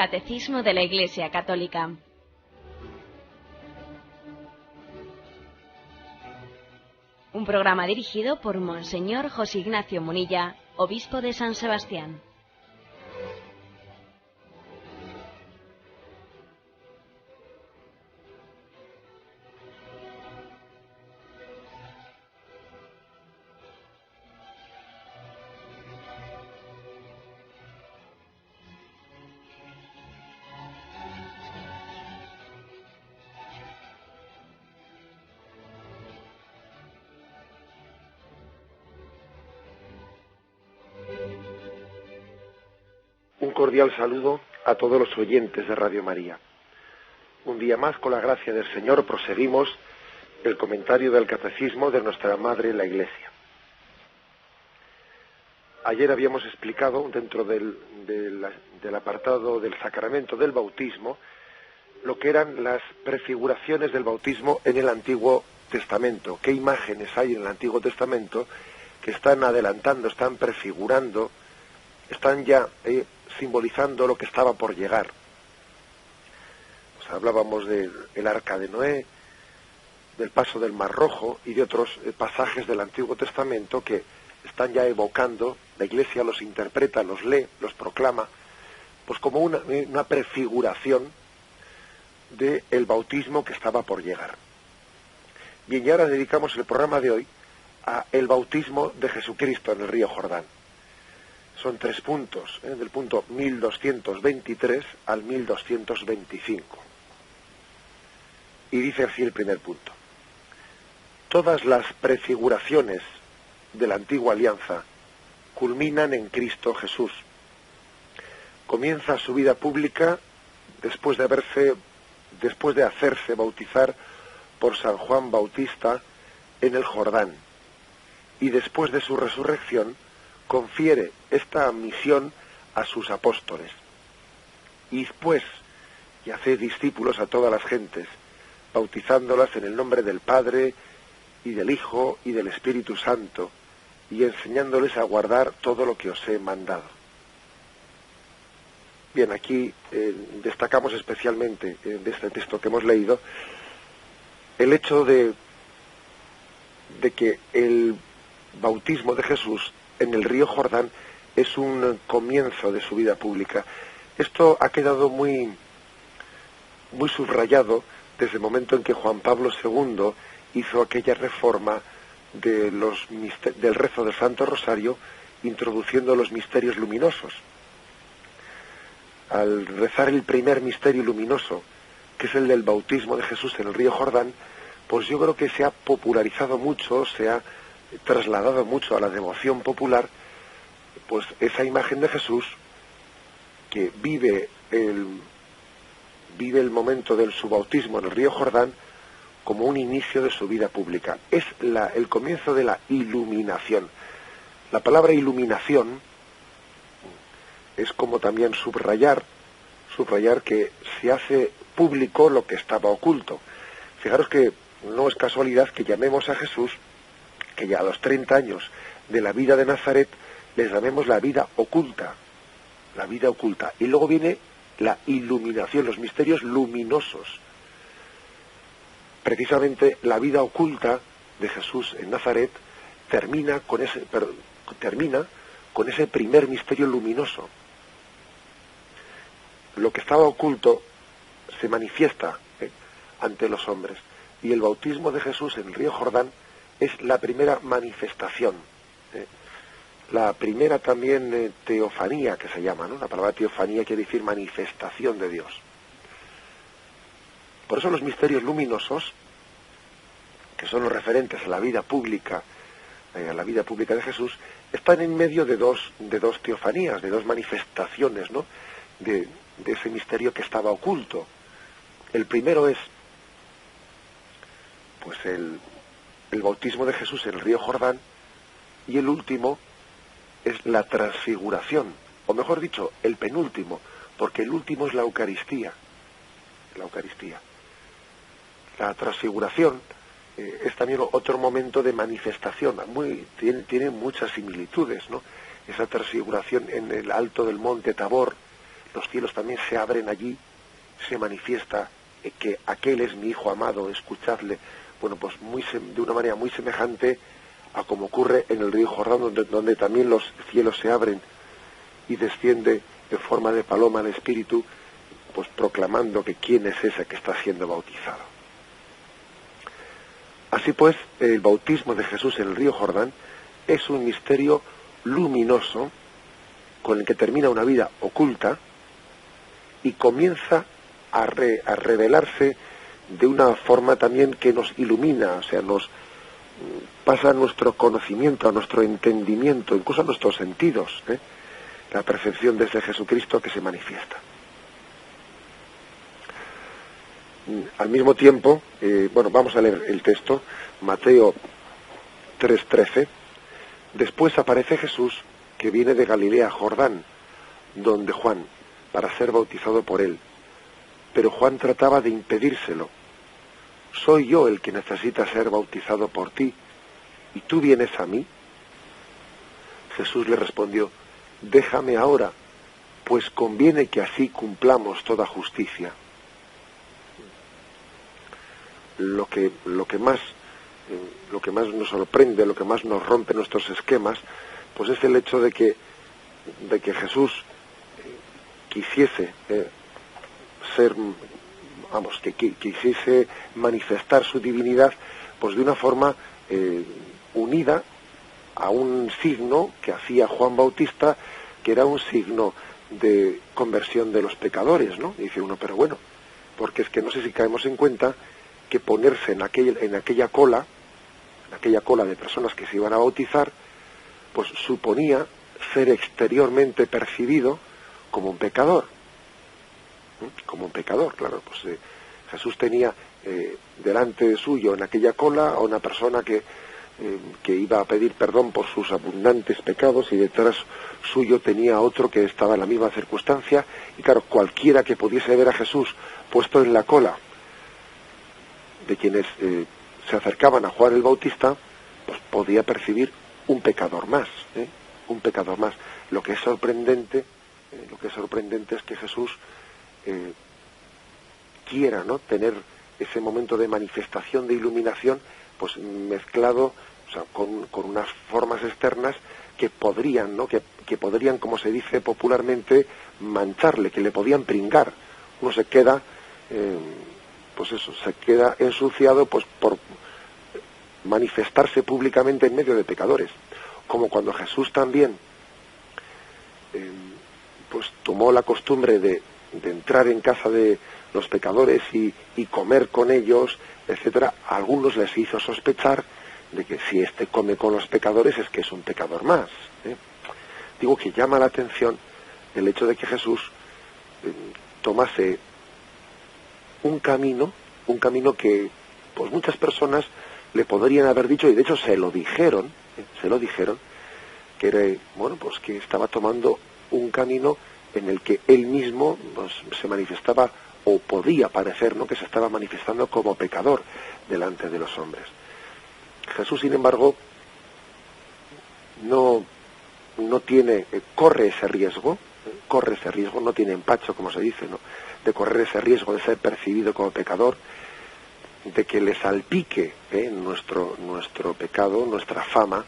Catecismo de la Iglesia Católica. Un programa dirigido por Monseñor José Ignacio Munilla, obispo de San Sebastián. Un cordial saludo a todos los oyentes de Radio María. Un día más, con la gracia del Señor, proseguimos el comentario del Catecismo de nuestra Madre, la Iglesia. Ayer habíamos explicado, dentro del apartado del sacramento del bautismo, lo que eran las prefiguraciones del bautismo en el Antiguo Testamento. ¿Qué imágenes hay en el Antiguo Testamento que están adelantando, están prefigurando, están ya simbolizando lo que estaba por llegar? Pues hablábamos del Arca de Noé, del paso del Mar Rojo y de otros pasajes del Antiguo Testamento que están ya evocando, la Iglesia los interpreta, los lee, los proclama, pues como una prefiguración del bautismo que estaba por llegar. Bien, y ahora dedicamos el programa de hoy a el bautismo de Jesucristo en el río Jordán. Son 3 puntos, del punto 1223 al 1225. Y dice así el primer punto. Todas las prefiguraciones de la antigua alianza culminan en Cristo Jesús. Comienza su vida pública después de hacerse bautizar por San Juan Bautista en el Jordán. Y después de su resurrección, confiere esta misión a sus apóstoles. Y pues, y hace discípulos a todas las gentes, bautizándolas en el nombre del Padre, y del Hijo, y del Espíritu Santo, y enseñándoles a guardar todo lo que os he mandado. Bien, aquí destacamos especialmente de este texto que hemos leído, el hecho de que el bautismo de Jesús en el río Jordán es un comienzo de su vida pública. Esto ha quedado muy subrayado desde el momento en que Juan Pablo II hizo aquella reforma del rezo del Santo Rosario, introduciendo los misterios luminosos. Al rezar el primer misterio luminoso, que es el del bautismo de Jesús en el río Jordán, pues yo creo que se ha popularizado mucho, se ha trasladado mucho a la devoción popular, pues esa imagen de Jesús que vive el momento de su bautismo en el río Jordán como un inicio de su vida pública. Es el comienzo de la iluminación. La palabra iluminación es como también subrayar que se hace público lo que estaba oculto. Fijaros que no es casualidad que llamemos a Jesús, que ya a los 30 años de la vida de Nazaret les llamemos la vida oculta, y luego viene la iluminación, los misterios luminosos. Precisamente la vida oculta de Jesús en Nazaret termina con ese primer misterio luminoso. Lo que estaba oculto se manifiesta ante los hombres, y el bautismo de Jesús en el río Jordán es la primera manifestación, la primera también teofanía que se llama, ¿no? La palabra teofanía quiere decir manifestación de Dios. Por eso los misterios luminosos, que son los referentes a la vida pública de Jesús, están en medio de dos teofanías, de dos manifestaciones, ¿no? de ese misterio que estaba oculto. El primero es pues el bautismo de Jesús en el río Jordán, y el último es la transfiguración, o mejor dicho, el penúltimo, porque el último es la Eucaristía. La transfiguración es también otro momento de manifestación, tiene muchas similitudes, ¿no? Esa transfiguración en el alto del monte Tabor, los cielos también se abren allí, se manifiesta que aquel es mi Hijo amado, escuchadle. Bueno, pues de una manera muy semejante a como ocurre en el río Jordán, donde también los cielos se abren y desciende en forma de paloma el Espíritu, pues proclamando que quién es ese que está siendo bautizado. Así pues, el bautismo de Jesús en el río Jordán es un misterio luminoso con el que termina una vida oculta y comienza a revelarse de una forma también que nos ilumina, o sea, nos pasa a nuestro conocimiento, a nuestro entendimiento, incluso a nuestros sentidos, la percepción de ese Jesucristo que se manifiesta. Al mismo tiempo, vamos a leer el texto, Mateo 3:13. Después aparece Jesús, que viene de Galilea a Jordán, donde Juan, para ser bautizado por él. Pero Juan trataba de impedírselo. ¿Soy yo el que necesita ser bautizado por ti, y tú vienes a mí? Jesús le respondió: déjame ahora, pues conviene que así cumplamos toda justicia. Lo que más nos sorprende, lo que más nos rompe nuestros esquemas, pues es el hecho de que Jesús quisiese quisiese manifestar su divinidad, pues de una forma unida a un signo que hacía Juan Bautista, que era un signo de conversión de los pecadores, ¿no? Y dice uno, pero bueno, porque es que no sé si caemos en cuenta que ponerse en aquella cola de personas que se iban a bautizar, pues suponía ser exteriormente percibido como un pecador. Como un pecador, claro. Pues Jesús tenía delante de suyo en aquella cola a una persona que iba a pedir perdón por sus abundantes pecados, y detrás suyo tenía a otro que estaba en la misma circunstancia, y claro, cualquiera que pudiese ver a Jesús puesto en la cola de quienes se acercaban a Juan el Bautista, pues podía percibir un pecador más, un pecador más. Lo que es sorprendente es que Jesús quiera, ¿no?, tener ese momento de manifestación, de iluminación, pues mezclado, o sea, con unas formas externas que podrían, ¿no?, que podrían, como se dice popularmente, mancharle, que le podían pringar. Uno se queda se queda ensuciado pues por manifestarse públicamente en medio de pecadores, como cuando Jesús también pues tomó la costumbre de entrar en casa de los pecadores y comer con ellos, etcétera. A algunos les hizo sospechar de que si éste come con los pecadores es que es un pecador más. Digo que llama la atención el hecho de que Jesús tomase un camino que pues muchas personas le podrían haber dicho, y de hecho se lo dijeron, que era, pues que estaba tomando un camino en el que él mismo pues, se manifestaba, o podía parecer, ¿no?, que se estaba manifestando como pecador delante de los hombres. Jesús, sin embargo, no corre ese riesgo, no tiene empacho, como se dice, ¿no?, de correr ese riesgo de ser percibido como pecador, de que le salpique nuestro pecado, nuestra fama,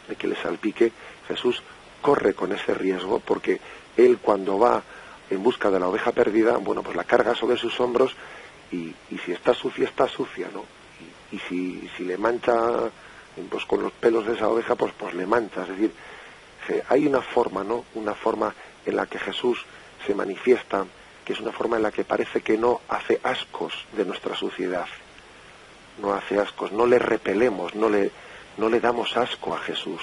de que le salpique. Jesús corre con ese riesgo porque él, cuando va en busca de la oveja perdida, pues la carga sobre sus hombros, y si está sucia, ¿no? Y si le mancha pues con los pelos de esa oveja, pues le mancha. Es decir, hay una forma, ¿no?, una forma en la que Jesús se manifiesta, que es una forma en la que parece que no hace ascos de nuestra suciedad, no hace ascos, no le repelemos, no le damos asco a Jesús,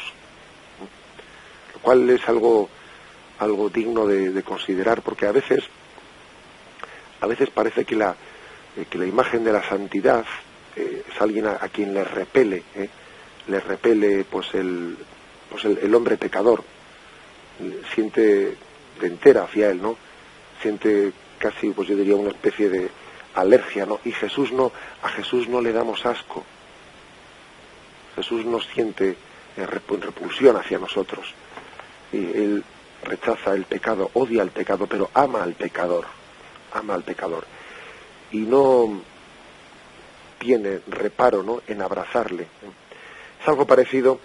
lo cual es algo digno de considerar, porque a veces parece que la imagen de la santidad es alguien a quien le repele pues el hombre pecador, siente de entera hacia él, ¿no? Siente casi, pues yo diría, una especie de alergia, ¿no? Y a Jesús no le damos asco. Jesús no siente repulsión hacia nosotros. Y él rechaza el pecado, odia el pecado, pero ama al pecador, y no tiene reparo, ¿no?, en abrazarle. Es algo parecido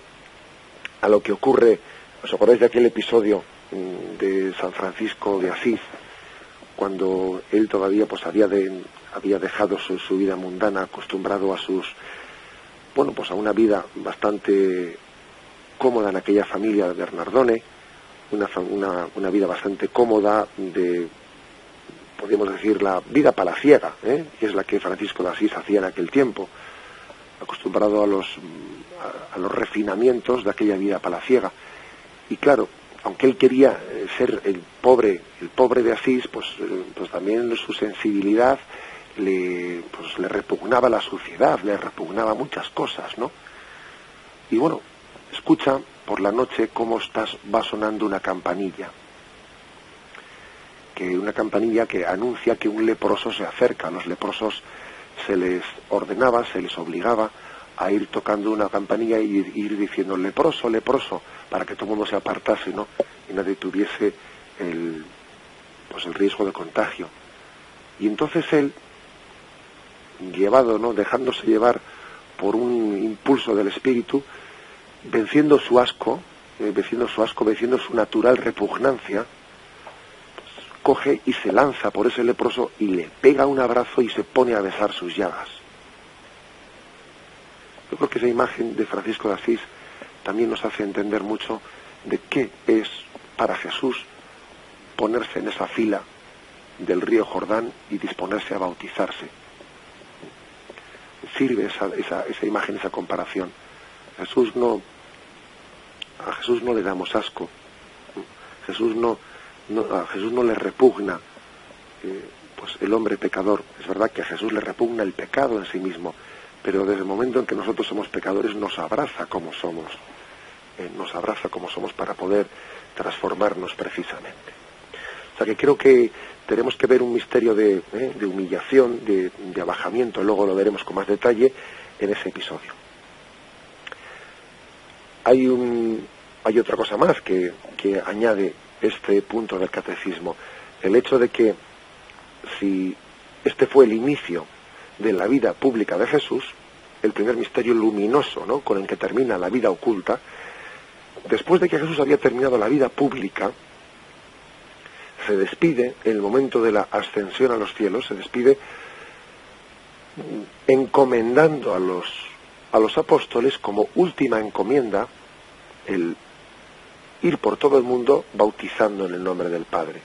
a lo que ocurre, ¿os acordáis de aquel episodio de San Francisco de Asís, cuando él todavía pues había dejado su vida mundana, acostumbrado a a una vida bastante cómoda en aquella familia de Bernardone, una vida bastante cómoda podríamos decir, la vida palaciega, que es la que Francisco de Asís hacía en aquel tiempo, acostumbrado a los refinamientos de aquella vida palaciega. Y claro, aunque él quería ser el pobre de Asís, pues también su sensibilidad le repugnaba la suciedad, le repugnaba muchas cosas, ¿no? Y bueno, escucha por la noche cómo va sonando una campanilla que anuncia que un leproso se acerca. A los leprosos se les ordenaba, se les obligaba a ir tocando una campanilla y ir diciendo leproso, leproso, para que todo el mundo se apartase, ¿no?, y nadie tuviese el riesgo de contagio. Y entonces él, llevado, ¿no?, dejándose llevar por un impulso del espíritu, venciendo su asco, venciendo su natural repugnancia, coge y se lanza por ese leproso y le pega un abrazo y se pone a besar sus llagas. Yo creo que esa imagen de Francisco de Asís también nos hace entender mucho de qué es para Jesús ponerse en esa fila del río Jordán y disponerse a bautizarse. Sirve esa imagen, esa comparación. A Jesús no le damos asco. A Jesús no le repugna el hombre pecador. Es verdad que a Jesús le repugna el pecado en sí mismo, pero desde el momento en que nosotros somos pecadores nos abraza como somos. Nos abraza como somos para poder transformarnos precisamente. O sea que creo que tenemos que ver un misterio de humillación, de abajamiento, luego lo veremos con más detalle en ese episodio. Hay otra cosa más que añade este punto del catecismo, el hecho de que si este fue el inicio de la vida pública de Jesús, el primer misterio luminoso, ¿no?, con el que termina la vida oculta, después de que Jesús había terminado la vida pública, se despide en el momento de la ascensión a los cielos, se despide encomendando a los apóstoles como última encomienda el ir por todo el mundo bautizando en el nombre del Padre.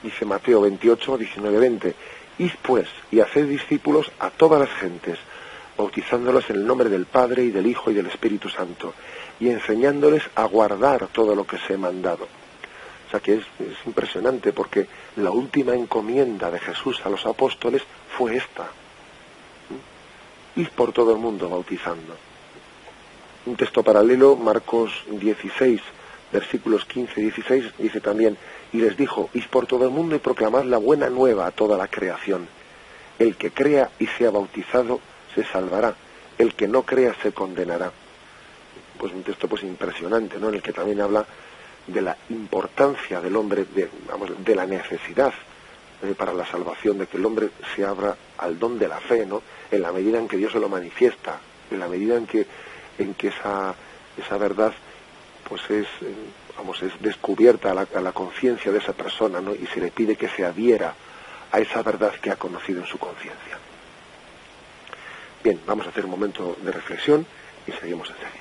Dice Mateo 28, 19, 20, id pues y haced discípulos a todas las gentes, bautizándolos en el nombre del Padre y del Hijo y del Espíritu Santo, y enseñándoles a guardar todo lo que os he mandado. O sea que es impresionante, porque la última encomienda de Jesús a los apóstoles fue esta: id por todo el mundo bautizando. Un texto paralelo, Marcos 16, versículos 15 y 16, dice también: y les dijo, id por todo el mundo y proclamad la buena nueva a toda la creación. El que crea y sea bautizado se salvará, el que no crea se condenará. Pues un texto impresionante, ¿no?, en el que también habla de la importancia del hombre, de la necesidad para la salvación, de que el hombre se abra al don de la fe, ¿no?, en la medida en que Dios se lo manifiesta, en la medida en que esa verdad es descubierta a la conciencia de esa persona, ¿no?, y se le pide que se adhiera a esa verdad que ha conocido en su conciencia. Bien, vamos a hacer un momento de reflexión y seguimos enseguida.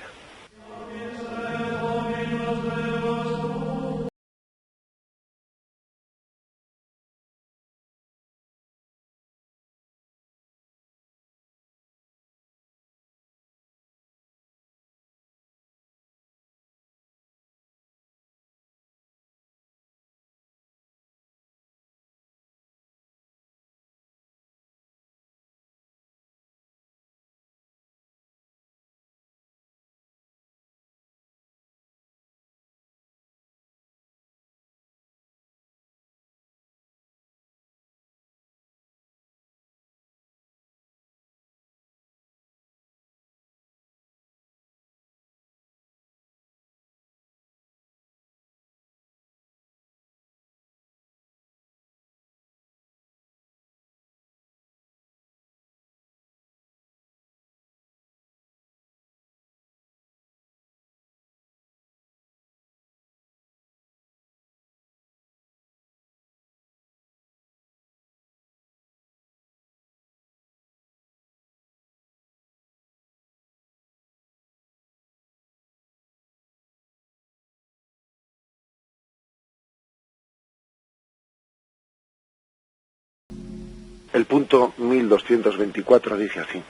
El punto 1224 dice así: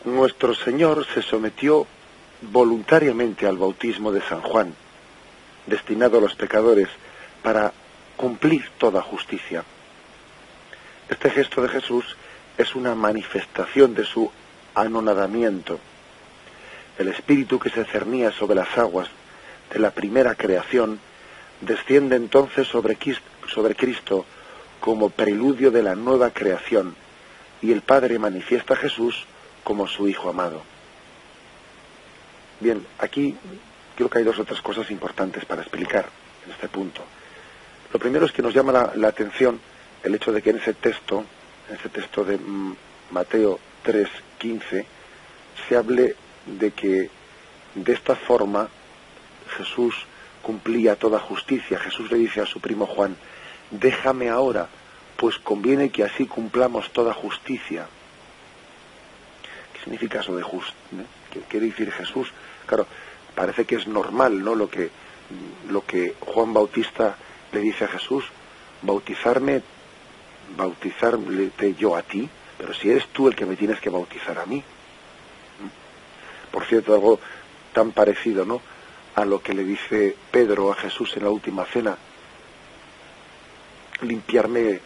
nuestro Señor se sometió voluntariamente al bautismo de San Juan, destinado a los pecadores, para cumplir toda justicia. Este gesto de Jesús es una manifestación de su anonadamiento. El espíritu que se cernía sobre las aguas de la primera creación desciende entonces sobre Cristo como preludio de la nueva creación, y el Padre manifiesta a Jesús como su Hijo amado. Bien, aquí creo que hay dos o tres cosas importantes para explicar en este punto. Lo primero es que nos llama la atención el hecho de que en ese texto de Mateo 3:15, se hable de que de esta forma Jesús cumplía toda justicia. Jesús le dice a su primo Juan: déjame ahora, pues conviene que así cumplamos toda justicia. ¿Qué significa eso de justicia? ¿Qué quiere decir Jesús? Claro, parece que es normal, ¿no?, lo que Juan Bautista le dice a Jesús: bautizarme yo a ti, pero si eres tú el que me tienes que bautizar a mí. Por cierto, algo tan parecido, ¿no?, a lo que le dice Pedro a Jesús en la última cena: limpiarme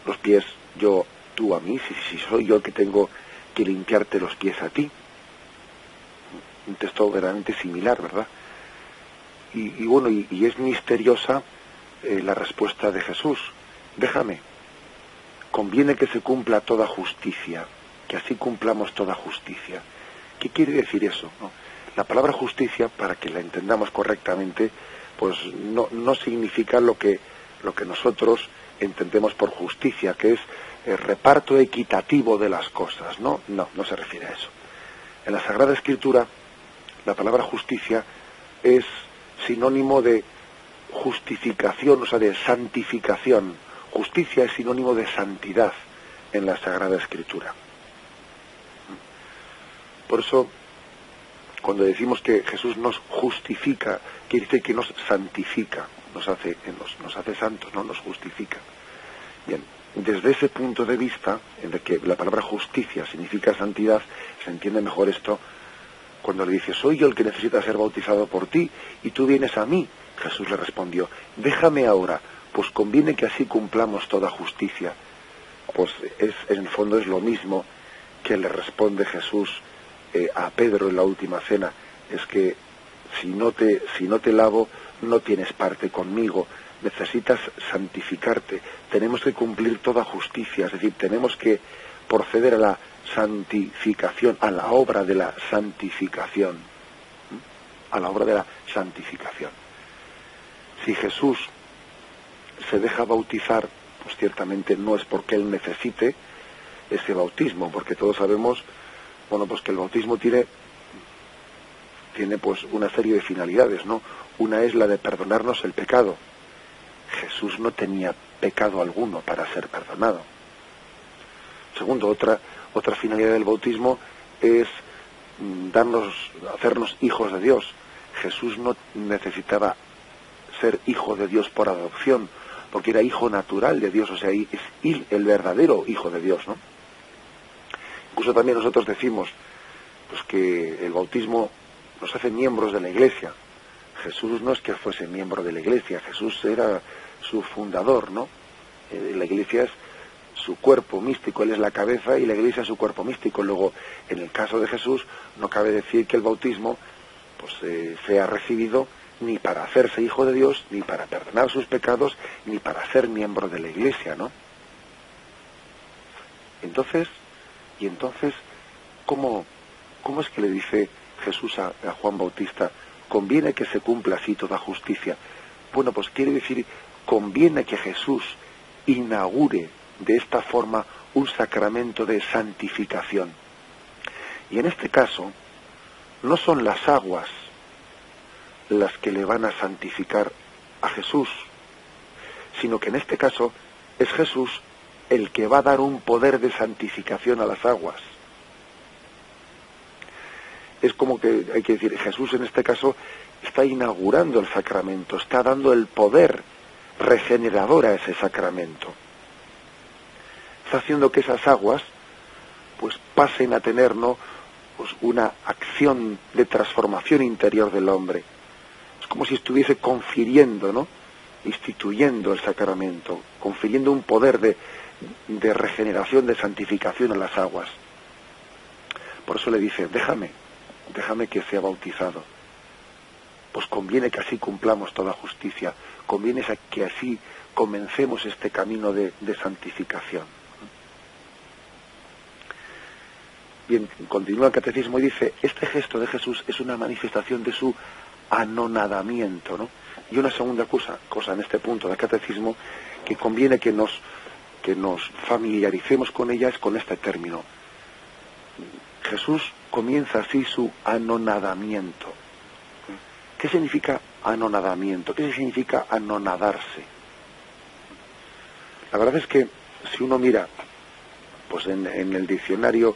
los pies tú a mí, si soy yo el que tengo que limpiarte los pies a ti. Un texto verdaderamente similar, ¿verdad? Y bueno, y es misteriosa la respuesta de Jesús: déjame, conviene que se cumpla toda justicia, que así cumplamos toda justicia. ¿Qué quiere decir eso, no? La palabra justicia, para que la entendamos correctamente, pues no significa lo que nosotros entendemos por justicia, que es el reparto equitativo de las cosas, ¿no? No se refiere a eso. En la Sagrada Escritura, la palabra justicia es sinónimo de justificación, o sea, de santificación. Justicia es sinónimo de santidad en la Sagrada Escritura. Por eso, cuando decimos que Jesús nos justifica, quiere decir que nos santifica, nos hace santos, no nos justifica. Bien, desde ese punto de vista, en el que la palabra justicia significa santidad, se entiende mejor esto cuando le dice: soy yo el que necesita ser bautizado por ti y tú vienes a mí. Jesús le respondió: déjame ahora, pues conviene que así cumplamos toda justicia. Pues en el fondo es lo mismo que le responde Jesús a Pedro en la última cena: es que si no te lavo, no tienes parte conmigo, necesitas santificarte, tenemos que cumplir toda justicia, es decir, tenemos que proceder a la santificación, a la obra de la santificación, a la obra de la santificación. Si Jesús se deja bautizar, pues ciertamente no es porque él necesite ese bautismo, porque todos sabemos, bueno, pues que el bautismo tiene pues una serie de finalidades, ¿no? Una es la de perdonarnos el pecado. Jesús no tenía pecado alguno para ser perdonado. Segundo, otra finalidad del bautismo es hacernos hijos de Dios. Jesús no necesitaba ser hijo de Dios por adopción, porque era hijo natural de Dios, o sea, es el verdadero hijo de Dios, ¿no? Incluso también nosotros decimos pues que el bautismo nos hace miembros de la Iglesia. Jesús no es que fuese miembro de la Iglesia, Jesús era su fundador, ¿no? La Iglesia es su cuerpo místico, él es la cabeza y la Iglesia es su cuerpo místico. Luego, en el caso de Jesús, no cabe decir que el bautismo pues sea recibido ni para hacerse hijo de Dios, ni para perdonar sus pecados, ni para ser miembro de la Iglesia, ¿no? Entonces, ¿cómo es que le dice Jesús a Juan Bautista: conviene que se cumpla así toda justicia? Bueno, pues quiere decir, conviene que Jesús inaugure de esta forma un sacramento de santificación. Y en este caso, no son las aguas las que le van a santificar a Jesús, sino que en este caso es Jesús el que va a dar un poder de santificación a las aguas. Es como que hay que decir, Jesús en este caso está inaugurando el sacramento, está dando el poder regenerador a ese sacramento. está haciendo que esas aguas pues pasen a tener, ¿no?, pues una acción de transformación interior del hombre. Es como si estuviese confiriendo, ¿no?, instituyendo el sacramento, confiriendo un poder de regeneración, de santificación a las aguas. Por eso le dice, déjame que sea bautizado. Pues conviene que así cumplamos toda justicia, conviene que así comencemos este camino de santificación. Bien, continúa el catecismo y dice, este gesto de Jesús es una manifestación de su anonadamiento, ¿no? Y una segunda cosa en este punto del catecismo que conviene que nos familiaricemos con ella es con este término. Jesús comienza así su anonadamiento. ¿Qué significa anonadamiento? ¿Qué significa anonadarse? La verdad es que si uno mira pues en el diccionario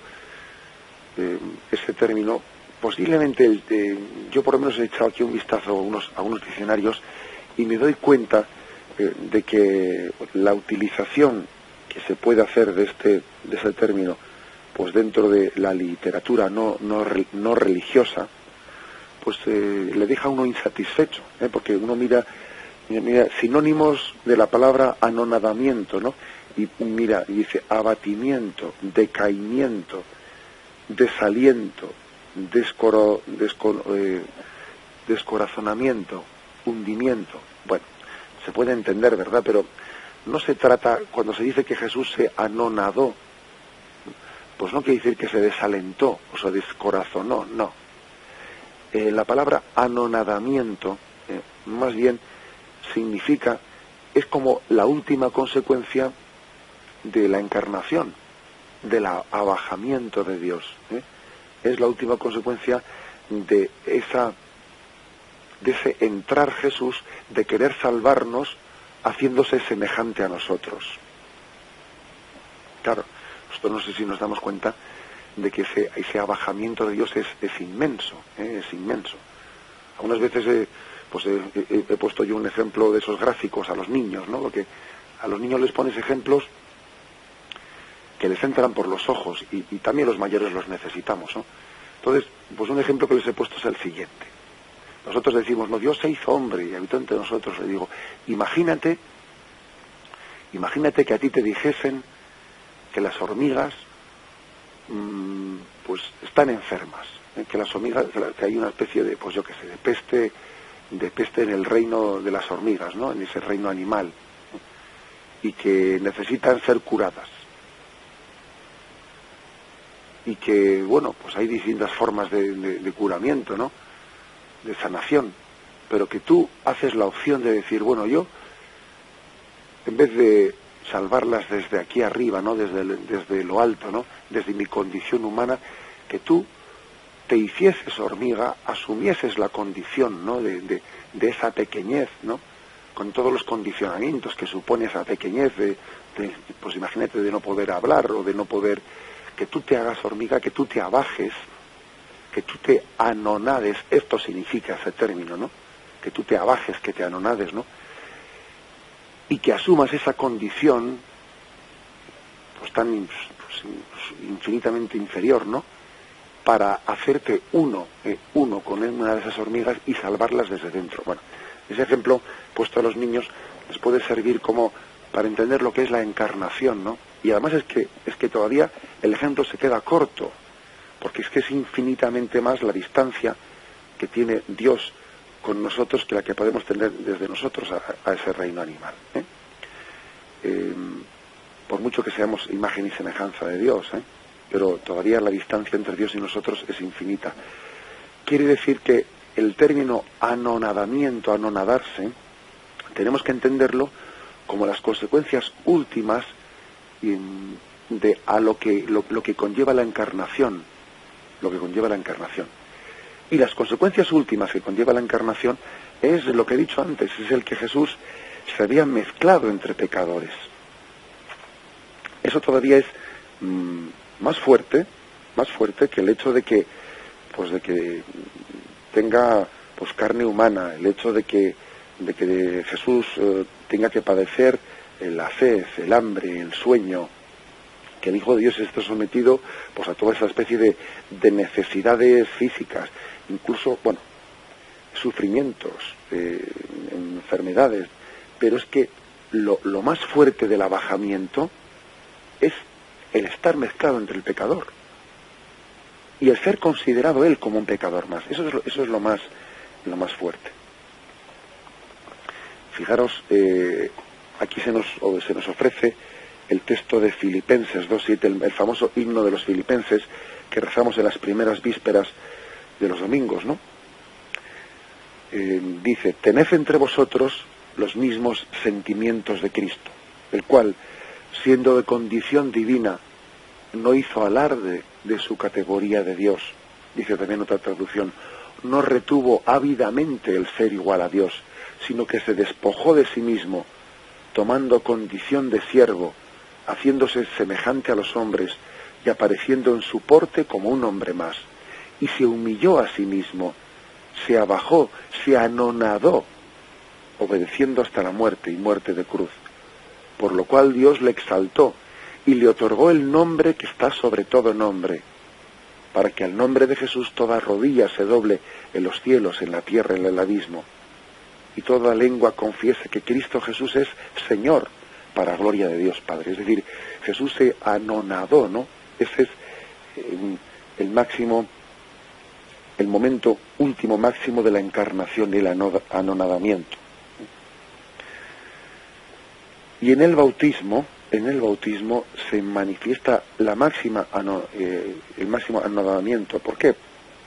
ese término, posiblemente yo por lo menos he echado aquí un vistazo a unos diccionarios y me doy cuenta de que la utilización que se puede hacer de ese término pues dentro de la literatura no religiosa, pues le deja a uno insatisfecho, porque uno mira sinónimos de la palabra anonadamiento, ¿no? Y mira, y dice abatimiento, decaimiento, desaliento, descorazonamiento, hundimiento. Bueno, se puede entender, ¿verdad? Pero no se trata, cuando se dice que Jesús se anonadó, pues no quiere decir que se desalentó o se descorazonó, no. La palabra anonadamiento, más bien significa, es como la última consecuencia de la encarnación, del abajamiento de Dios. Es la última consecuencia de ese entrar Jesús, de querer salvarnos haciéndose semejante a nosotros. Claro, nosotros no sé si nos damos cuenta de que ese abajamiento de Dios es inmenso, es inmenso. Algunas veces he puesto yo un ejemplo de esos gráficos a los niños, ¿no? Porque a los niños les pones ejemplos que les entran por los ojos y también los mayores los necesitamos, ¿no? Entonces, pues un ejemplo que les he puesto es el siguiente. Nosotros decimos, no, Dios se hizo hombre y habitó entre nosotros. Le digo, imagínate que a ti te dijesen que las hormigas pues están enfermas, que las hormigas, que hay una especie de, pues yo qué sé, de peste en el reino de las hormigas, ¿no? En ese reino animal, y que necesitan ser curadas. Y que, bueno, pues hay distintas formas de curamiento, ¿no?, de sanación, pero que tú haces la opción de decir, bueno, yo, en vez de salvarlas desde aquí arriba, ¿no?, desde lo alto, ¿no?, desde mi condición humana, que tú te hicieses hormiga, asumieses la condición, ¿no?, de esa pequeñez, ¿no?, con todos los condicionamientos que supone esa pequeñez pues imagínate, de no poder hablar o de no poder, que tú te hagas hormiga, que tú te abajes, que tú te anonades. Esto significa ese término, ¿no? Que tú te abajes, que te anonades, ¿no? Y que asumas esa condición pues tan infinitamente inferior, ¿no?, para hacerte uno con una de esas hormigas y salvarlas desde dentro. Bueno, ese ejemplo puesto a los niños les puede servir como para entender lo que es la encarnación, ¿no? Y además es que todavía el ejemplo se queda corto, porque es que es infinitamente más la distancia que tiene Dios con nosotros que la que podemos tener desde nosotros a ese reino animal, por mucho que seamos imagen y semejanza de Dios, pero todavía la distancia entre Dios y nosotros es infinita. Quiere decir que el término anonadamiento, anonadarse, tenemos que entenderlo como las consecuencias últimas de lo que conlleva la encarnación, Y las consecuencias últimas que conlleva la encarnación es lo que he dicho antes, es el que Jesús se había mezclado entre pecadores. Eso todavía es más fuerte que el hecho de que tenga pues carne humana, el hecho de que Jesús tenga que padecer la sed, el hambre, el sueño, que el Hijo de Dios esté sometido pues a toda esa especie de necesidades físicas, incluso, bueno, sufrimientos, enfermedades, pero es que lo más fuerte del abajamiento es el estar mezclado entre el pecador y el ser considerado él como un pecador más. Eso es lo más fuerte. Fijaros, aquí se nos ofrece el texto de Filipenses 2:7, el famoso himno de los filipenses que rezamos en las primeras vísperas de los domingos, ¿no? Dice: tened entre vosotros los mismos sentimientos de Cristo, el cual, siendo de condición divina, no hizo alarde de su categoría de Dios. Dice también otra traducción: no retuvo ávidamente el ser igual a Dios, sino que se despojó de sí mismo, tomando condición de siervo, haciéndose semejante a los hombres y apareciendo en su porte como un hombre más. Y se humilló a sí mismo, se abajó, se anonadó, obedeciendo hasta la muerte y muerte de cruz. Por lo cual Dios le exaltó y le otorgó el nombre que está sobre todo nombre, para que al nombre de Jesús toda rodilla se doble en los cielos, en la tierra, en el abismo, y toda lengua confiese que Cristo Jesús es Señor, para gloria de Dios Padre. Es decir, Jesús se anonadó, ¿no? Ese es el momento último máximo de la encarnación y el anonadamiento. Y en el bautismo se manifiesta el máximo anonadamiento. ¿Por qué?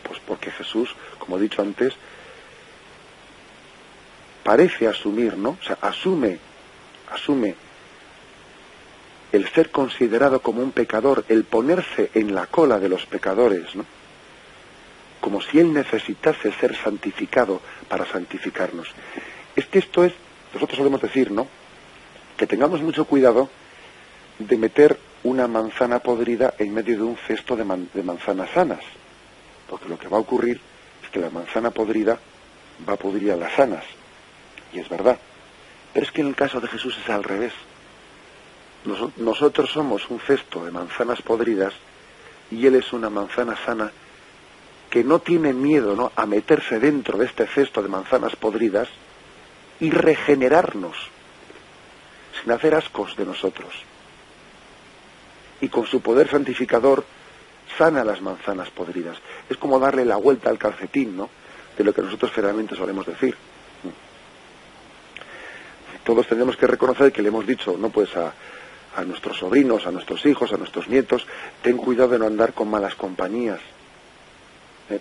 Pues porque Jesús, como he dicho antes, parece asumir, ¿no? O sea, asume el ser considerado como un pecador, el ponerse en la cola de los pecadores, ¿no? Como si él necesitase ser santificado para santificarnos. Es que esto es, nosotros solemos decir, ¿no?, que tengamos mucho cuidado de meter una manzana podrida en medio de un cesto de manzanas sanas, porque lo que va a ocurrir es que la manzana podrida va a pudrir a las sanas, y es verdad. Pero es que en el caso de Jesús es al revés. Nosotros somos un cesto de manzanas podridas y Él es una manzana sana que no tiene miedo, ¿no?, a meterse dentro de este cesto de manzanas podridas y regenerarnos sin hacer ascos de nosotros. Y con su poder santificador sana las manzanas podridas. Es como darle la vuelta al calcetín, ¿no?, de lo que nosotros generalmente solemos decir. Todos tenemos que reconocer que le hemos dicho, ¿no?, pues a nuestros sobrinos, a nuestros hijos, a nuestros nietos: ten cuidado de no andar con malas compañías.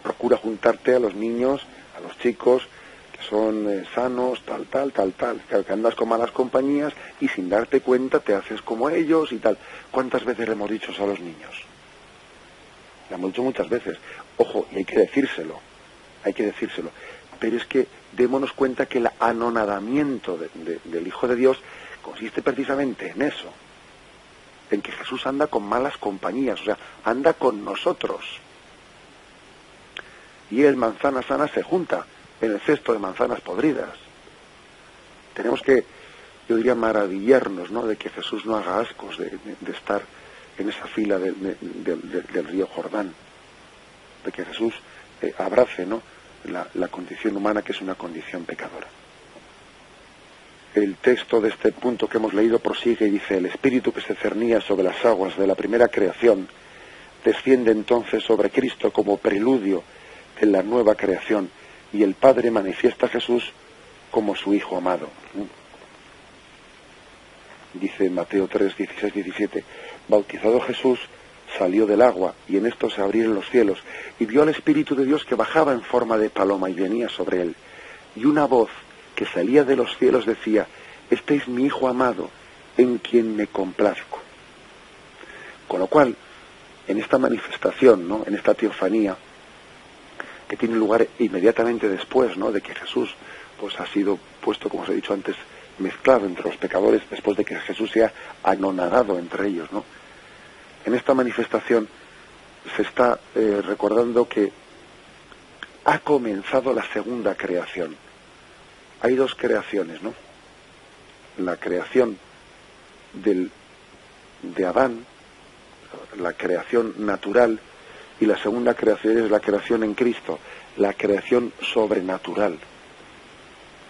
Procura juntarte a los niños, a los chicos que son sanos, tal. Claro, que andas con malas compañías y sin darte cuenta te haces como ellos y tal. ¿Cuántas veces le hemos dicho eso a los niños? Le hemos dicho muchas veces. Ojo, y hay que decírselo. Pero es que démonos cuenta que el anonadamiento del Hijo de Dios consiste precisamente en eso, en que Jesús anda con malas compañías, o sea, anda con nosotros. Y el manzana sana se junta en el cesto de manzanas podridas. Tenemos que, yo diría, maravillarnos, ¿no?, de que Jesús no haga ascos de estar en esa fila del río Jordán, de que Jesús abrace, ¿no?, la condición humana, que es una condición pecadora. El texto de este punto que hemos leído prosigue y dice: el Espíritu que se cernía sobre las aguas de la primera creación desciende entonces sobre Cristo como preludio de la nueva creación, y el Padre manifiesta a Jesús como su Hijo amado. Dice Mateo 3, 16, 17: bautizado Jesús, salió del agua, y en esto se abrieron los cielos, y vio al Espíritu de Dios que bajaba en forma de paloma y venía sobre él. Y una voz que salía de los cielos decía: este es mi Hijo amado, en quien me complazco. Con lo cual, en esta manifestación, ¿no?, en esta teofanía, que tiene lugar inmediatamente después, ¿no?, de que Jesús pues ha sido puesto, como os he dicho antes, mezclado entre los pecadores, después de que Jesús sea anonadado entre ellos, ¿no? En esta manifestación se está recordando que ha comenzado la segunda creación. Hay dos creaciones, ¿no? La creación de Adán, la creación natural, y la segunda creación es la creación en Cristo, la creación sobrenatural.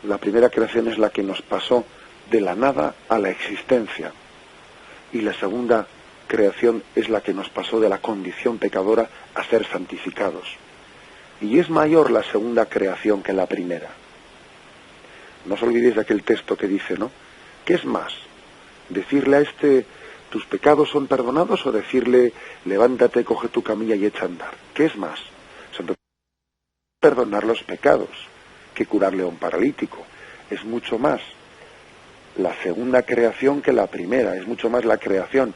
La primera creación es la que nos pasó de la nada a la existencia, y la segunda creación es la que nos pasó de la condición pecadora a ser santificados. Y es mayor la segunda creación que la primera. No os olvidéis de aquel texto que dice, ¿no? ¿Qué es más? ¿Decirle a este, tus pecados son perdonados, o decirle, levántate, coge tu camilla y echa a andar? ¿Qué es más? Perdonar los pecados que curarle a un paralítico. Es mucho más la segunda creación que la primera, es mucho más la creación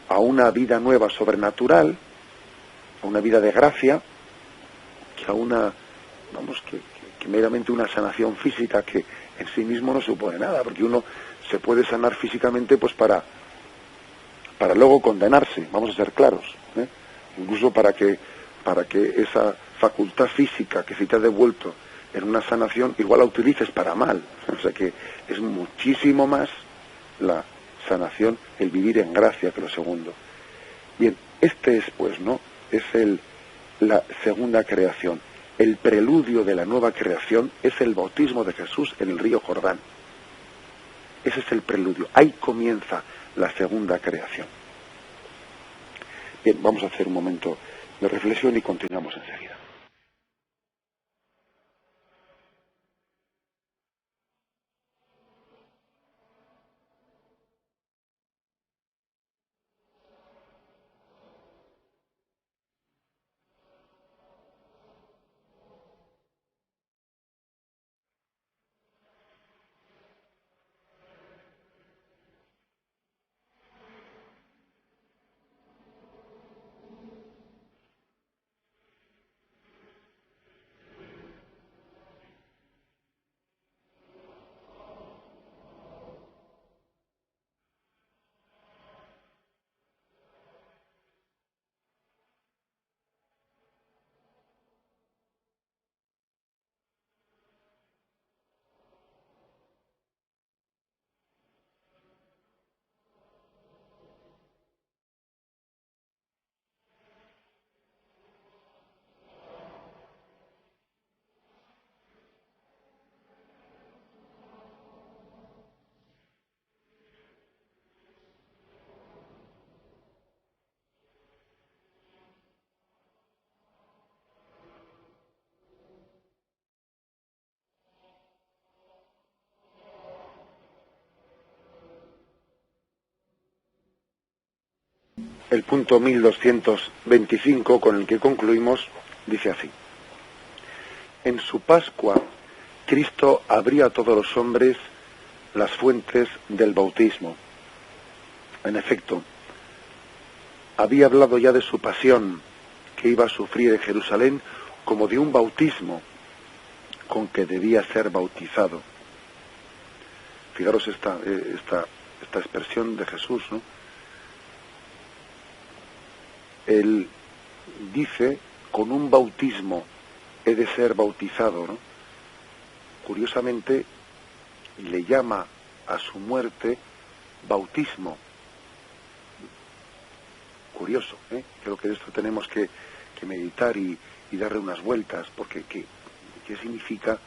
a una vida nueva sobrenatural, a una vida de gracia, que a una, que meramente una sanación física que en sí mismo no supone nada, porque uno se puede sanar físicamente pues para luego condenarse, vamos a ser claros, incluso para que esa facultad física que se te ha devuelto en una sanación igual la utilices para mal. O sea que es muchísimo más la sanación, el vivir en gracia, que lo segundo. Bien, este es pues, ¿no? Es la segunda creación. El preludio de la nueva creación es el bautismo de Jesús en el río Jordán. Ese es el preludio. Ahí comienza la segunda creación. Bien, vamos a hacer un momento de reflexión y continuamos enseguida. El punto 1225, con el que concluimos, dice así: en su Pascua, Cristo abrió a todos los hombres las fuentes del bautismo. En efecto, había hablado ya de su pasión que iba a sufrir en Jerusalén como de un bautismo con que debía ser bautizado. Fijaros esta expresión de Jesús, ¿no? Él dice, con un bautismo he de ser bautizado, ¿no? Curiosamente, le llama a su muerte bautismo. Curioso, ¿eh? Creo que de esto tenemos que meditar y darle unas vueltas, porque ¿qué significa?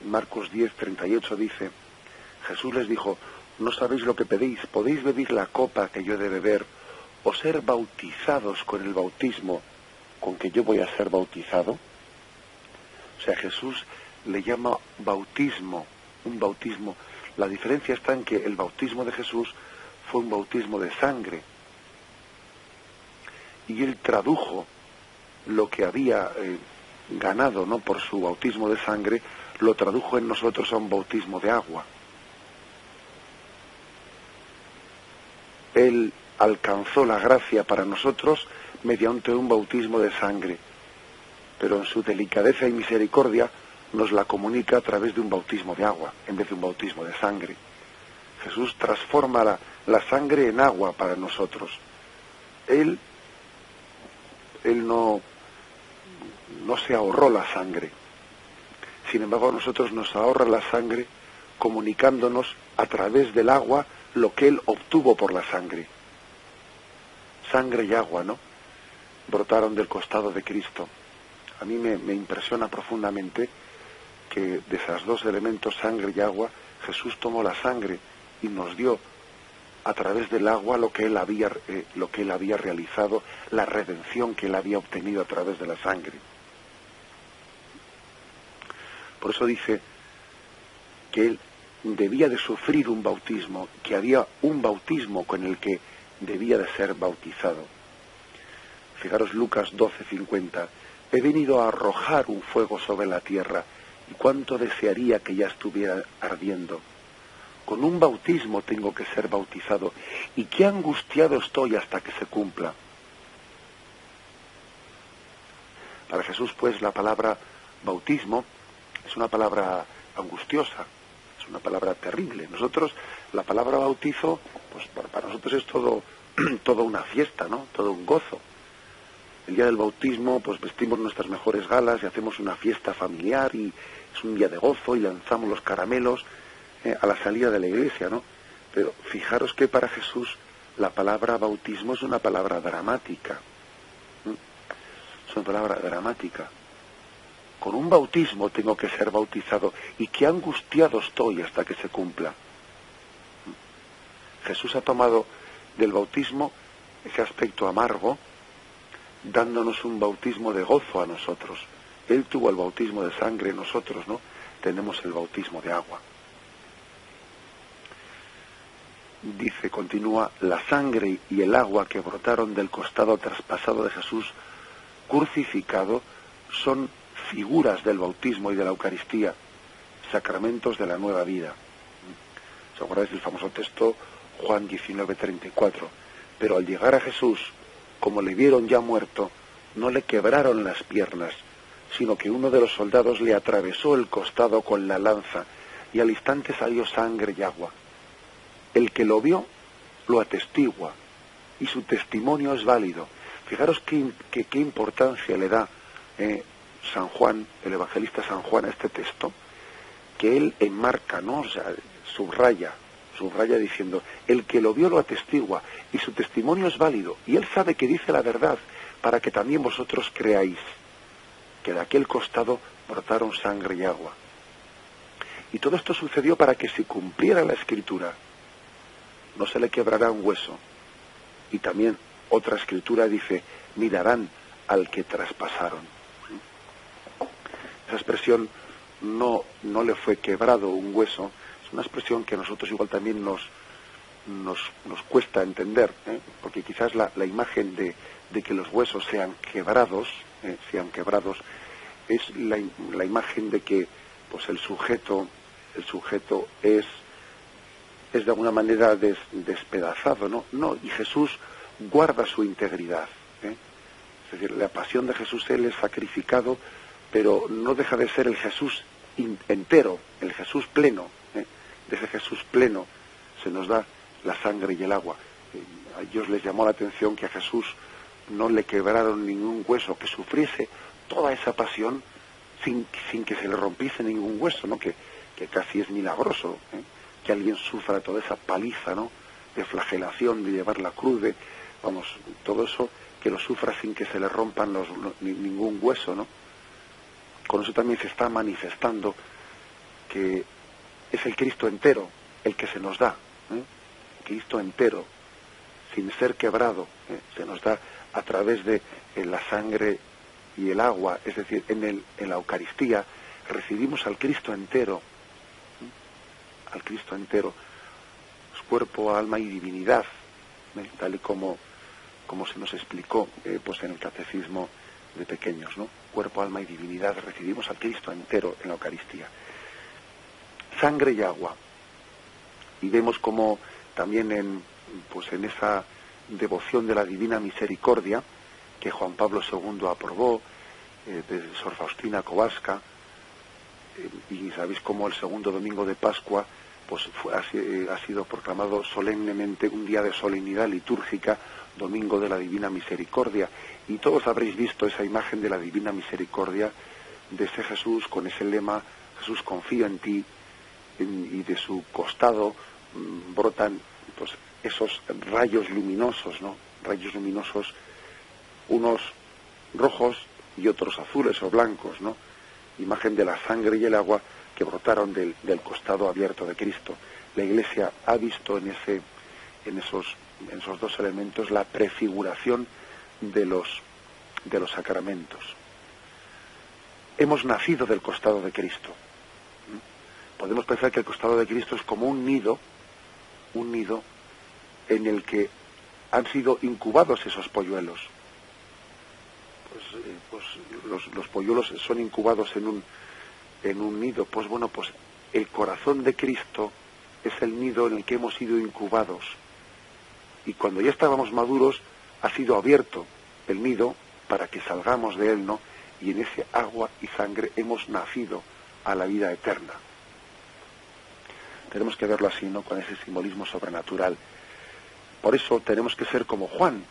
Marcos 10:38 dice, Jesús les dijo, no sabéis lo que pedís, podéis beber la copa que yo he de beber, o ser bautizados con el bautismo con que yo voy a ser bautizado. O sea, Jesús le llama bautismo, un bautismo. La diferencia está en que el bautismo de Jesús fue un bautismo de sangre, y él tradujo lo que había ganado, ¿no?, por su bautismo de sangre, lo tradujo en nosotros a un bautismo de agua. Él alcanzó la gracia para nosotros mediante un bautismo de sangre, pero en su delicadeza y misericordia nos la comunica a través de un bautismo de agua, en vez de un bautismo de sangre. Jesús transforma la sangre en agua para nosotros. Él no se ahorró la sangre. Sin embargo, a nosotros nos ahorra la sangre comunicándonos a través del agua lo que Él obtuvo por la sangre. sangre y agua, ¿no?, brotaron del costado de Cristo. A mí me impresiona profundamente que de esos dos elementos, sangre y agua, Jesús tomó la sangre y nos dio a través del agua lo que él había realizado, la redención que él había obtenido a través de la sangre. Por eso dice que él debía de sufrir un bautismo, que había un bautismo con el que debía de ser bautizado. Fijaros Lucas 12:50, he venido a arrojar un fuego sobre la tierra, y cuánto desearía que ya estuviera ardiendo. Con un bautismo tengo que ser bautizado, y qué angustiado estoy hasta que se cumpla. Para Jesús, pues, la palabra bautismo es una palabra angustiosa, es una palabra terrible. Nosotros, la palabra bautizo, pues para nosotros es todo una fiesta, ¿no?, todo un gozo. El día del bautismo, pues vestimos nuestras mejores galas y hacemos una fiesta familiar, y es un día de gozo, y lanzamos los caramelos a la salida de la iglesia, ¿no? Pero fijaros que para Jesús la palabra bautismo es una palabra dramática. Es una palabra dramática. Con un bautismo tengo que ser bautizado, y qué angustiado estoy hasta que se cumpla. Jesús ha tomado del bautismo ese aspecto amargo, dándonos un bautismo de gozo a nosotros. Él tuvo el bautismo de sangre, nosotros, ¿no?, tenemos el bautismo de agua. Dice, continúa, la sangre y el agua que brotaron del costado traspasado de Jesús crucificado son figuras del bautismo y de la Eucaristía, sacramentos de la nueva vida. ¿Os acordáis del famoso texto Juan 19:34? Pero al llegar a Jesús, como le vieron ya muerto, no le quebraron las piernas, sino que uno de los soldados le atravesó el costado con la lanza, y al instante salió sangre y agua. El que lo vio lo atestigua, y su testimonio es válido. Fijaros qué importancia le da San Juan, el evangelista San Juan, a este texto, que él enmarca, ¿no?, o sea, subraya diciendo, el que lo vio lo atestigua, y su testimonio es válido, y él sabe que dice la verdad, para que también vosotros creáis que de aquel costado brotaron sangre y agua. Y todo esto sucedió para que se cumpliera la Escritura. No se le quebrará un hueso. Y también otra Escritura dice, mirarán al que traspasaron. Esa expresión, no le fue quebrado un hueso, es una expresión que a nosotros igual también nos cuesta entender, porque quizás la imagen de que los huesos sean quebrados, es la imagen de que, pues, el sujeto es de alguna manera despedazado, ¿no? Y Jesús guarda su integridad, Es decir, la pasión de Jesús, él es sacrificado, pero no deja de ser el Jesús entero, el Jesús pleno. De ese Jesús pleno se nos da la sangre y el agua. A ellos les llamó la atención que a Jesús no le quebraron ningún hueso, que sufriese toda esa pasión sin que se le rompiese ningún hueso, ¿no? Que casi es milagroso, que alguien sufra toda esa paliza, ¿no?, de flagelación, de llevar la cruz, todo eso, que lo sufra sin que se le rompan ningún hueso, ¿no? Con eso también se está manifestando que es el Cristo entero el que se nos da, Cristo entero, sin ser quebrado, se nos da a través de la sangre y el agua, es decir, en la Eucaristía recibimos al Cristo entero, es cuerpo, alma y divinidad, tal y como se nos explicó pues en el catecismo de pequeños, ¿no? Cuerpo, alma y divinidad, recibimos al Cristo entero en la Eucaristía. Sangre y agua. Y vemos como también en esa devoción de la Divina Misericordia que Juan Pablo II aprobó, de Sor Faustina Kowalska, y sabéis cómo el segundo domingo de Pascua pues ha sido proclamado solemnemente un día de solemnidad litúrgica, Domingo de la Divina Misericordia, y todos habréis visto esa imagen de la Divina Misericordia, de ese Jesús con ese lema, Jesús, confío en ti, y de su costado brotan pues esos rayos luminosos, ¿no? rayos luminosos, unos rojos y otros azules o blancos, ¿no? Imagen de la sangre y el agua que brotaron del costado abierto de Cristo. La Iglesia ha visto en esos dos elementos la prefiguración de los sacramentos. Hemos nacido del costado de Cristo. Podemos pensar que el costado de Cristo es como un nido en el que han sido incubados esos polluelos. Los polluelos son incubados en un nido. Pues bueno, pues el corazón de Cristo es el nido en el que hemos sido incubados. Y cuando ya estábamos maduros, ha sido abierto el nido para que salgamos de él, ¿no? Y en ese agua y sangre hemos nacido a la vida eterna. Tenemos que verlo así, ¿no? Con ese simbolismo sobrenatural. Por eso tenemos que ser como Juan,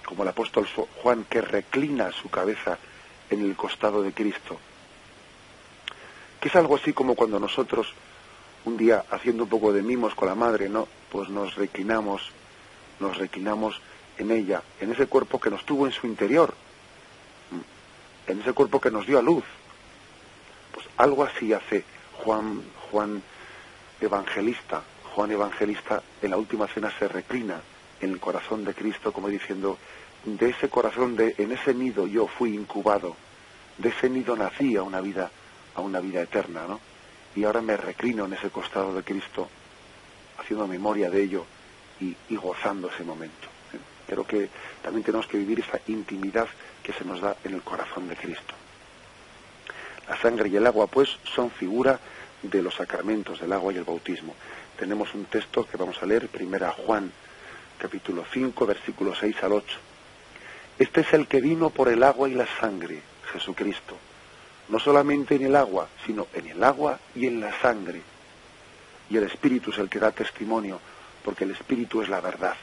como el apóstol Juan, que reclina su cabeza en el costado de Cristo. Que es algo así como cuando nosotros, un día haciendo un poco de mimos con la madre, ¿no? Pues nos reclinamos en ella, en ese cuerpo que nos tuvo en su interior, en ese cuerpo que nos dio a luz. Pues algo así hace Juan Evangelista en la última cena se reclina en el corazón de Cristo, como diciendo, de ese corazón, en ese nido yo fui incubado, de ese nido nací a una vida eterna, ¿no? Y ahora me reclino en ese costado de Cristo, haciendo memoria de ello y gozando ese momento. Creo que también tenemos que vivir esa intimidad que se nos da en el corazón de Cristo. La sangre y el agua, pues, son figura de los sacramentos del agua y el bautismo. Tenemos un texto que vamos a leer, 1 Juan, capítulo 5, versículos 6 al 8. Este es el que vino por el agua y la sangre, Jesucristo. No solamente en el agua, sino en el agua y en la sangre. Y el Espíritu es el que da testimonio, porque el Espíritu es la verdad.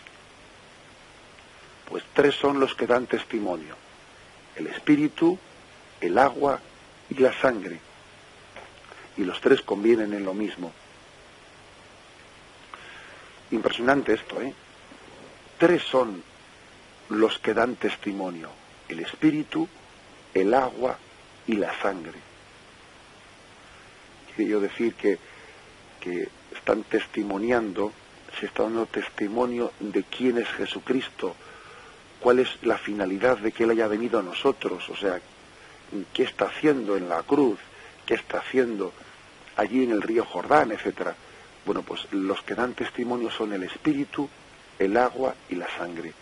Pues tres son los que dan testimonio: el Espíritu, el agua y la sangre. Y los tres convienen en lo mismo. Impresionante esto, ¿eh? Tres son los que dan testimonio: el Espíritu, el agua y la sangre. Quiero decir que están testimoniando, se está dando testimonio de quién es Jesucristo, cuál es la finalidad de que Él haya venido a nosotros, o sea, qué está haciendo en la cruz, qué está haciendo allí en el río Jordán, etcétera. Bueno, pues los que dan testimonio son el Espíritu, el agua y la sangre.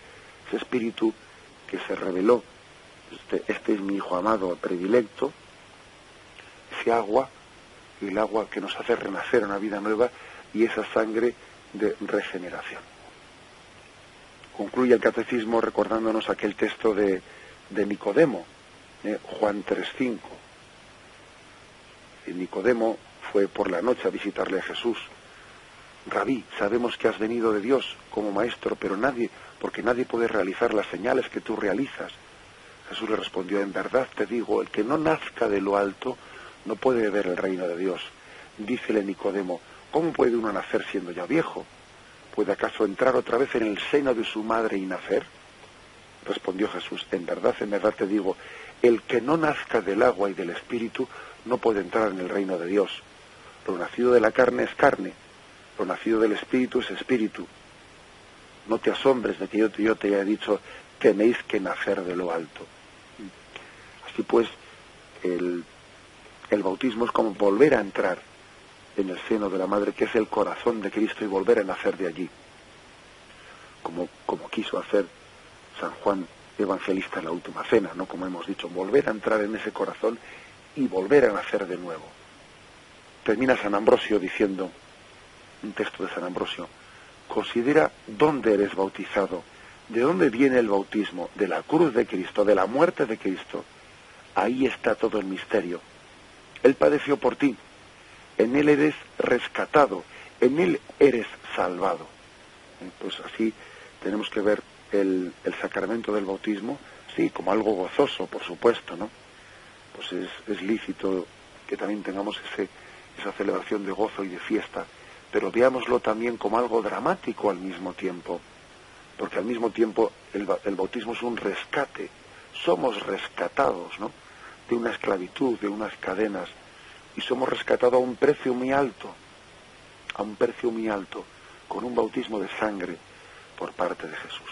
Ese Espíritu que se reveló, este es mi Hijo amado, predilecto, ese agua, el agua que nos hace renacer a una vida nueva, y esa sangre de regeneración. Concluye el catecismo recordándonos aquel texto de Nicodemo, Juan 3:5. Nicodemo fue por la noche a visitarle a Jesús. Rabí, sabemos que has venido de Dios como maestro, porque nadie puede realizar las señales que tú realizas. Jesús le respondió: en verdad te digo, el que no nazca de lo alto no puede ver el reino de Dios. Dícele Nicodemo: ¿cómo puede uno nacer siendo ya viejo? ¿Puede acaso entrar otra vez en el seno de su madre y nacer? Respondió Jesús: en verdad te digo, el que no nazca del agua y del Espíritu no puede entrar en el reino de Dios. Lo nacido de la carne es carne, lo nacido del Espíritu es espíritu. No te asombres de que yo te haya dicho: tenéis que nacer de lo alto. Así pues, el bautismo es como volver a entrar en el seno de la madre, que es el corazón de Cristo, y volver a nacer de allí, como quiso hacer San Juan Evangelista en la última cena, ¿no? Como hemos dicho, volver a entrar en ese corazón y volver a nacer de nuevo. Termina San Ambrosio diciendo, un texto de San Ambrosio: considera dónde eres bautizado, de dónde viene el bautismo, de la cruz de Cristo, de la muerte de Cristo. Ahí está todo el misterio. Él padeció por ti, en Él eres rescatado, en Él eres salvado. Pues así tenemos que ver el sacramento del bautismo, sí, como algo gozoso, por supuesto, ¿no? Pues es lícito que también tengamos esa celebración de gozo y de fiesta, pero veámoslo también como algo dramático al mismo tiempo, porque al mismo tiempo el bautismo es un rescate. Somos rescatados, ¿no?, de una esclavitud, de unas cadenas, y somos rescatados a un precio muy alto, con un bautismo de sangre por parte de Jesús.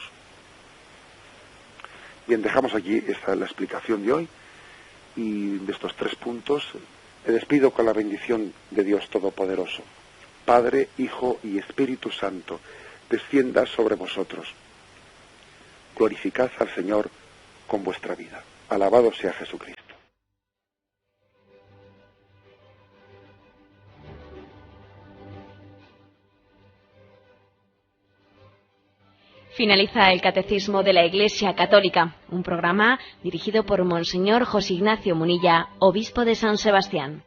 Bien, dejamos aquí esta la explicación de hoy, y de estos 3 puntos me despido con la bendición de Dios Todopoderoso. Padre, Hijo y Espíritu Santo, descienda sobre vosotros. Glorificad al Señor con vuestra vida. Alabado sea Jesucristo. Finaliza el Catecismo de la Iglesia Católica, un programa dirigido por Monseñor José Ignacio Munilla, obispo de San Sebastián.